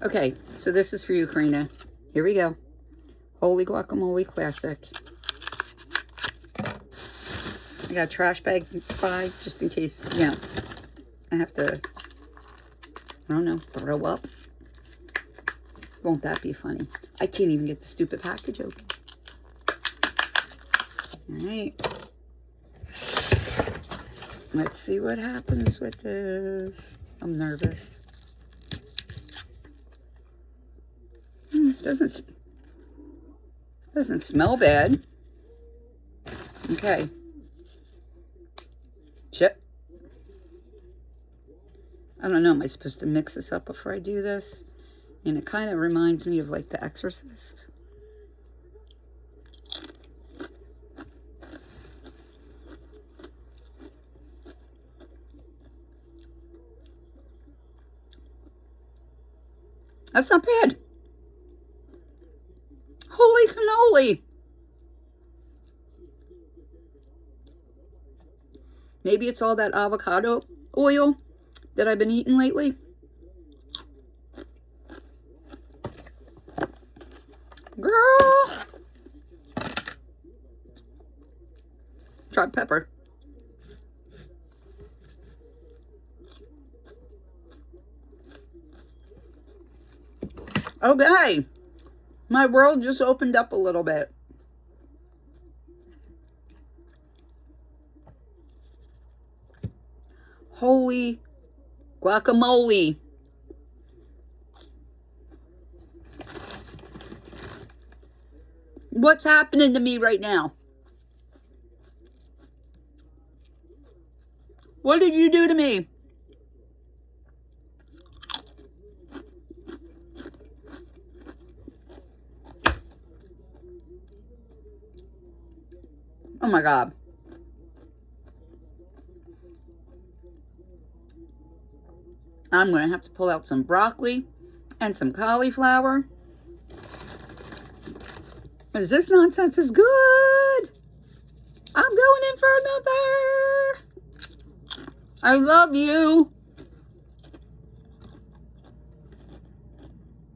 Okay, so this is for you, Karina. Here we go. Holy Guacamole Classic. I got a trash bag by just in case, you know, I have to, I don't know, throw up. Won't that be funny? I can't even get the stupid package open. All right. Let's see what happens with this. I'm nervous. Doesn't smell bad. Okay. Chip. I don't know. Am I supposed to mix this up before I do this? And it kind of reminds me of like The Exorcist. That's not bad. Holy cannoli. Maybe it's all that avocado oil that I've been eating lately. Girl. Try pepper. Okay. My world just opened up a little bit. Holy guacamole. What's happening to me right now? What did you do to me? Oh my God. I'm going to have to pull out some broccoli and some cauliflower. Because this nonsense is good. I'm going in for another. I love you.